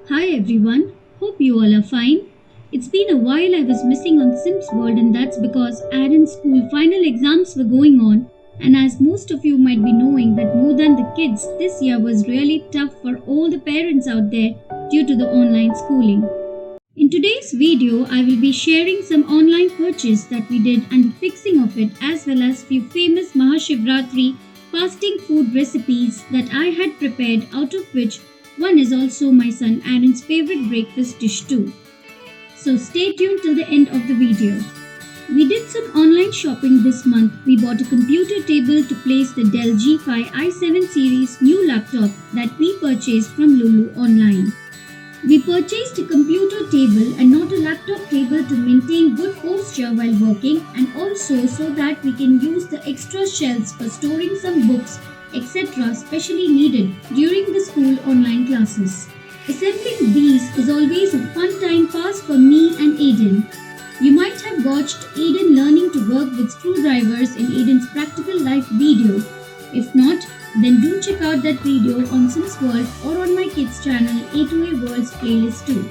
Hi everyone, hope you all are fine. It's been a while I was missing on Sims World, and that's because Aaron's school final exams were going on. And as most of you might be knowing, that more than the kids, this year was really tough for all the parents out there due to the online schooling. In today's video, I will be sharing some online purchase that we did and the fixing of it, as well as few famous Mahashivratri fasting food recipes that I had prepared, out of which one is also my son Aaron's favorite breakfast dish too. So stay tuned till the end of the video. We did some online shopping this month. We bought a computer table to place the Dell G5 i7 series new laptop that we purchased from Lulu online. We purchased a computer table and not a laptop table to maintain good posture while working, and also so that we can use the extra shelves for storing some books, etc., specially needed during the school online classes. Assembling these is always a fun time pass for me and Aiden. You might have watched Aiden learning to work with screwdrivers in Aiden's practical life video. If not, then do check out that video on Sims World or on my kids channel A2A Worlds playlist too.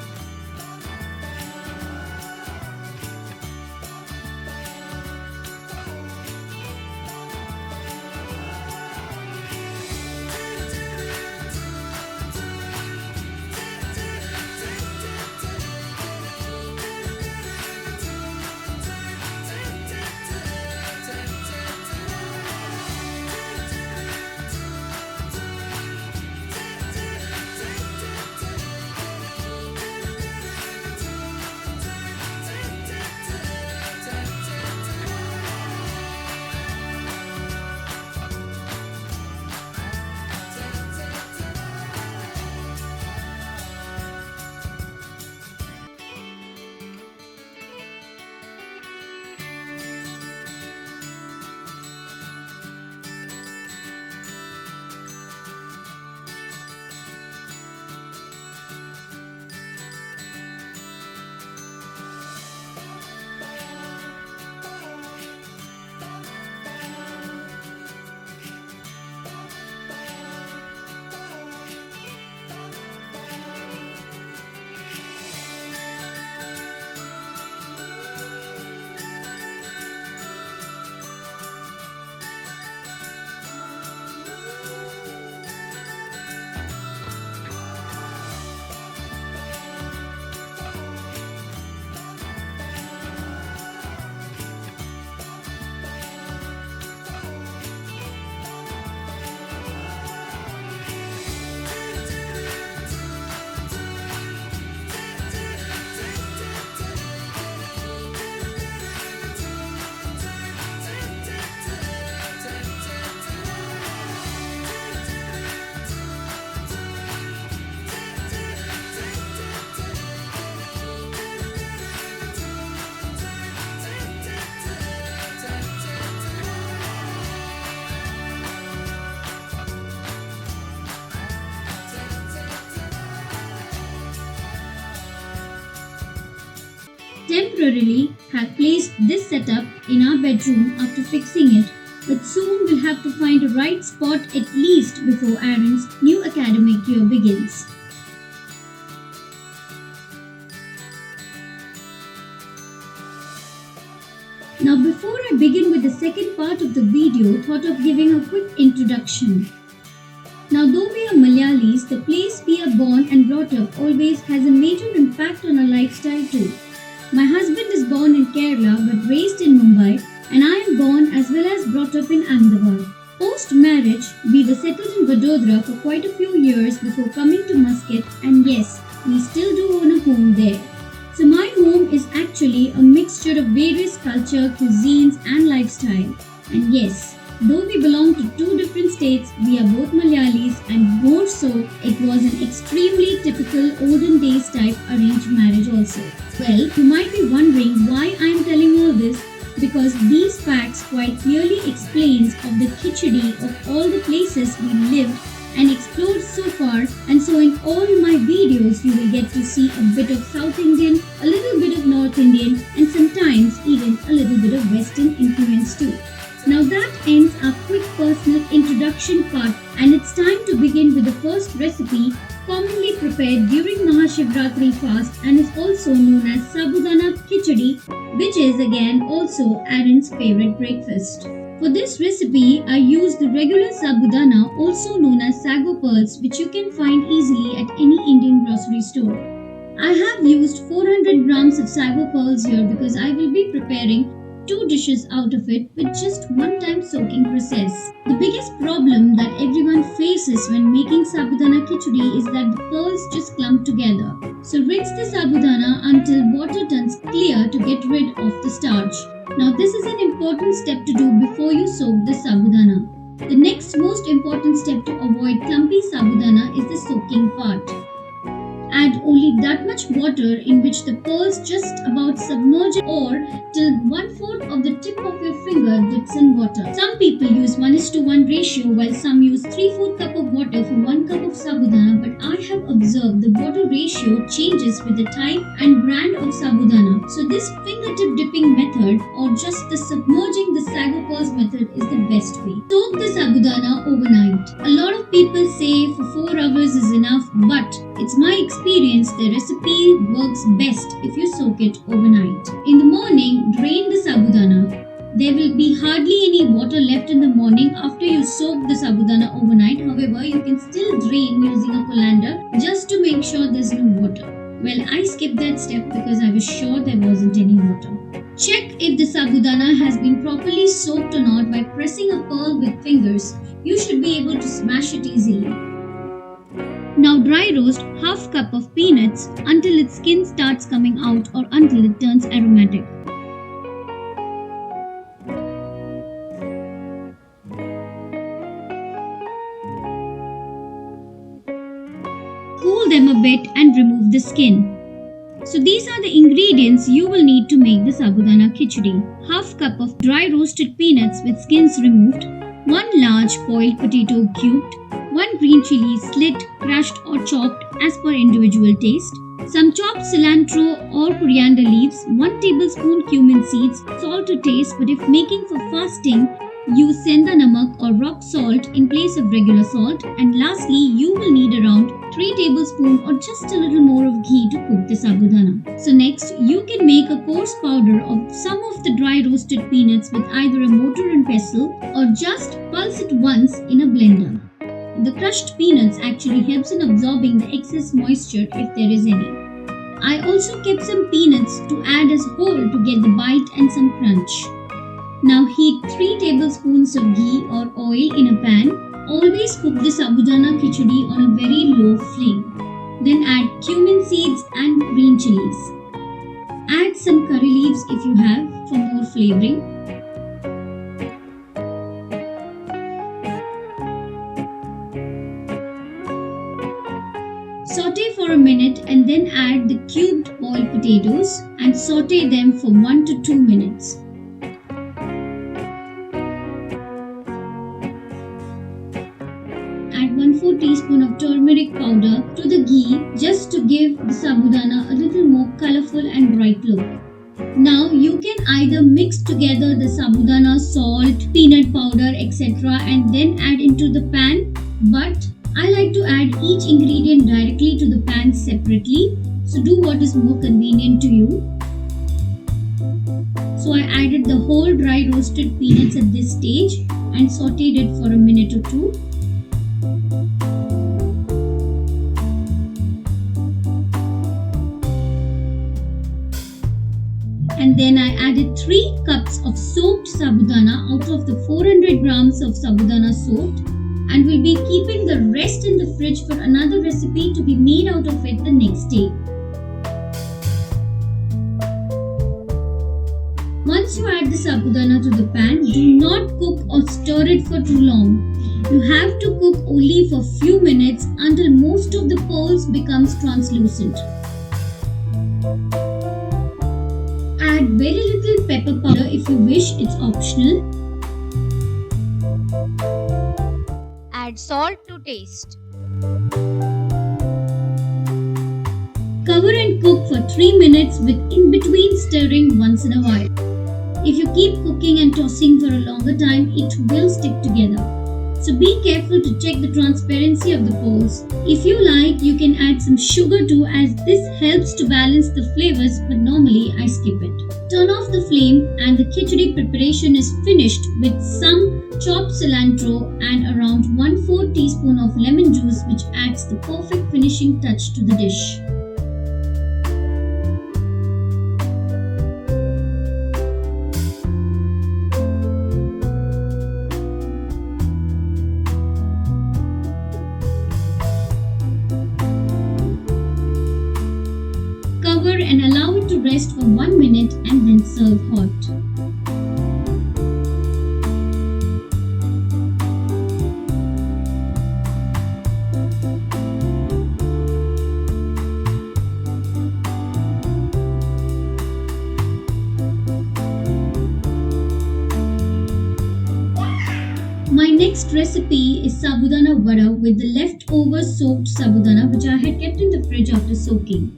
Temporarily have placed this setup in our bedroom after fixing it, but soon we'll have to find a right spot at least before Aaron's new academic year begins. Now before I begin with the second part of the video, thought of giving a quick introduction. Now though we are Malayalis, the place we are born and brought up always has a major impact on our lifestyle too. My husband is born in Kerala but raised in Mumbai, and I am born as well as brought up in Ahmedabad. Post marriage, we were settled in Vadodara for quite a few years before coming to Muscat, and yes, we still do own a home there. So my home is actually a mixture of various culture, cuisines and lifestyle. And yes, though we belong to two different states, we are both Malayalis, and more so, it was an extremely typical olden days type arranged marriage also. Well, you might be wondering why I am telling all this, because these facts quite clearly explains of the khichdi of all the places we lived and explored so far, and so in all my videos you will get to see a bit of South Indian, a little bit of North Indian, and sometimes even a little bit of Western influence too. Now that ends our quick personal introduction part, and it's time to begin with the first recipe, commonly prepared during Mahashivratri fast and is also known as Sabudana Khichdi, which is again also Aaron's favorite breakfast. For this recipe, I use the regular sabudana, also known as sago pearls, which you can find easily at any Indian grocery store. I have used 400 grams of sago pearls here because I will be preparing two dishes out of it with just one time soaking process. The biggest problem that everyone faces when making sabudana khichdi is that the pearls just clump together. So rinse the sabudana until water turns clear to get rid of the starch. Now this is an important step to do before you soak the sabudana. The next most important step to avoid clumpy sabudana is the soaking part. Add only that much water in which the pearls just about submerge or till 1/4 of the tip of your finger dips in water. Some people use 1:1 ratio while some use 3/4 cup of water for 1 cup of sabudana, but I have observed the water ratio changes with the type and brand of sabudana. So this fingertip dipping method or just the submerging the sago pearls method is the best way. Soak the sabudana overnight. A lot of people say for 4 hours is enough, but it's my experience the recipe works best if you soak it overnight. In the morning, drain the sabudana. There will be hardly any water left in the morning after you soak the sabudana overnight. However, you can still drain using a colander just to make sure there's no water. Well, I skipped that step because I was sure there wasn't any water. Check if the sabudana has been properly soaked or not by pressing a pearl with fingers. You should be able to smash it easily. Now dry roast half cup of peanuts until its skin starts coming out or until it turns aromatic. Cool them a bit and remove the skin. So these are the ingredients you will need to make the sabudana khichdi. Half cup of dry roasted peanuts with skins removed, 1 large boiled potato cubed, 1 green chili slit, crushed or chopped as per individual taste, some chopped cilantro or coriander leaves, 1 tablespoon cumin seeds, salt to taste, but if making for fasting, use senda namak or rock salt in place of regular salt, and lastly you will need around 3 tablespoons or just a little more of ghee to cook the sabudana. So next, you can make a coarse powder of some of the dry roasted peanuts with either a mortar and pestle or just pulse it once in a blender. The crushed peanuts actually helps in absorbing the excess moisture if there is any. I also kept some peanuts to add as whole to get the bite and some crunch. Now heat 3 tablespoons of ghee or oil in a pan. Always cook the sabudana khichdi on a very low flame. Then add cumin seeds and green chilies. Add some curry leaves if you have for more flavoring. Saute for a minute and then add the cubed boiled potatoes and saute them for 1 to 2 minutes. Add 1/4 teaspoon of turmeric powder to the ghee just to give the sabudana a little more colorful and bright look. Now you can either mix together the sabudana, salt, peanut powder, etc. and then add into the pan, but I like to add each ingredient directly to the pan separately, so do what is more convenient to you. So I added the whole dry roasted peanuts at this stage and sauteed it for a minute or two. And then I added 3 cups of soaked sabudana out of the 400 grams of sabudana soaked, and will be keeping the rest in the fridge for another recipe to be made out of it the next day. Once you add the sabudana to the pan, do not cook or stir it for too long. You have to cook only for few minutes until most of the pearls becomes translucent. Add very little pepper powder if you wish, it's optional. Add salt to taste. Cover and cook for 3 minutes with in between stirring once in a while. If you keep cooking and tossing for a longer time, it will stick together. So be careful to check the transparency of the balls. If you like, you can add some sugar too, as this helps to balance the flavors, but normally I skip it. Turn off the flame and the khichdi preparation is finished with some chopped cilantro and around 1/4 teaspoon of lemon juice, which adds the perfect finishing touch to the dish. Cover and allow it to rest for 1 minute and then serve hot. My next recipe is sabudana vada with the leftover soaked sabudana which I had kept in the fridge after soaking.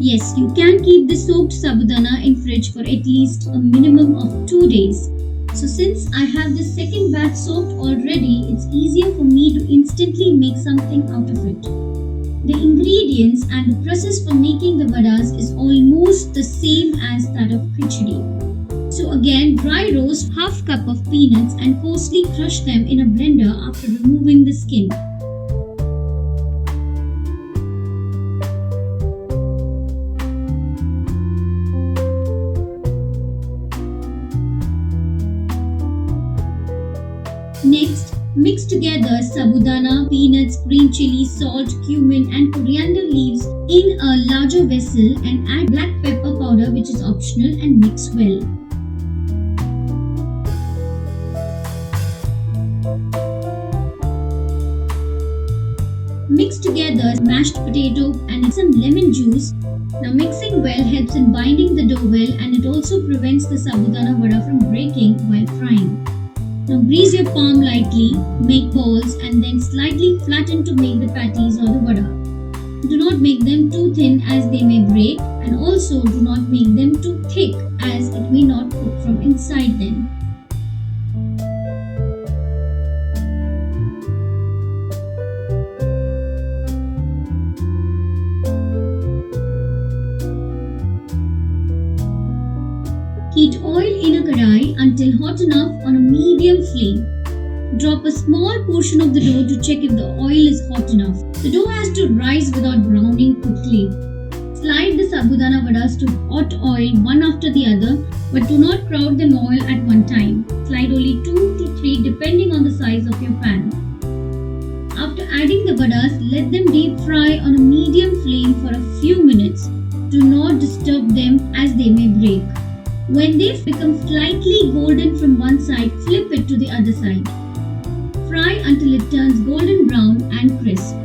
Yes, you can keep the soaked sabudana in fridge for at least a minimum of 2 days. So since I have the second batch soaked already, it's easier for me to instantly make something out of it. The ingredients and the process for making the vadas is almost the same as that of khichdi. So again, dry roast half cup of peanuts and coarsely crush them in a blender after removing the skin. Next, mix together sabudana, peanuts, green chili, salt, cumin and coriander leaves in a larger vessel and add black pepper powder, which is optional, and mix well. Mix together mashed potato and some lemon juice. Now mixing well helps in binding the dough well, and it also prevents the sabudana vada from breaking while frying. Now grease your palm lightly, make balls and then slightly flatten to make the patties or the vada. Do not make them too thin as they may break, and also do not make them too thick as it may not cook from inside then. Heat oil in a kadai until hot enough on a medium flame. Drop a small portion of the dough to check if the oil is hot enough. The dough has to rise without browning quickly. Slide the sabudana vadas to hot oil one after the other, but do not crowd them all at one time. Slide only 2 to 3 depending on the size of your pan. After adding the vadas, let them deep fry on a medium flame for a few minutes. Do not disturb them as they may break. When they become slightly golden from one side, flip it to the other side. Fry until it turns golden brown and crisp.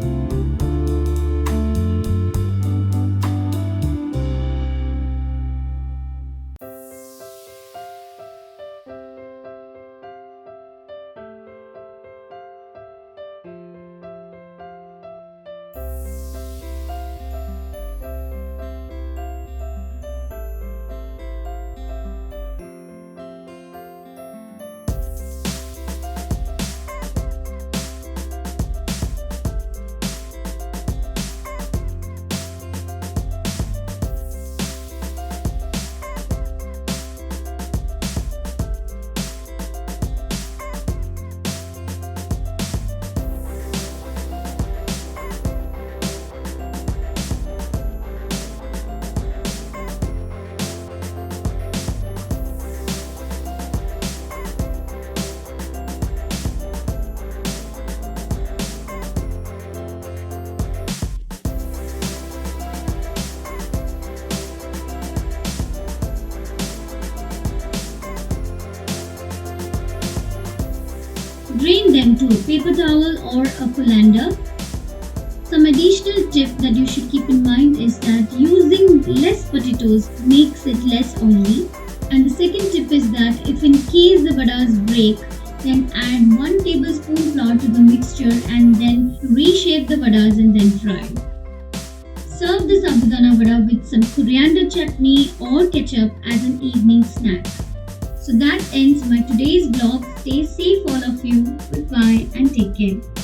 Drain them to a paper towel or a colander. Some additional tip that you should keep in mind is that using less potatoes makes it less oily. And the second tip is that if in case the vadas break, then add 1 tablespoon flour to the mixture and then reshape the vadas and then fry. Serve the sabudana vada with some coriander chutney or ketchup as an evening snack. So that ends my today's vlog. Stay safe, all of you. Goodbye and take care.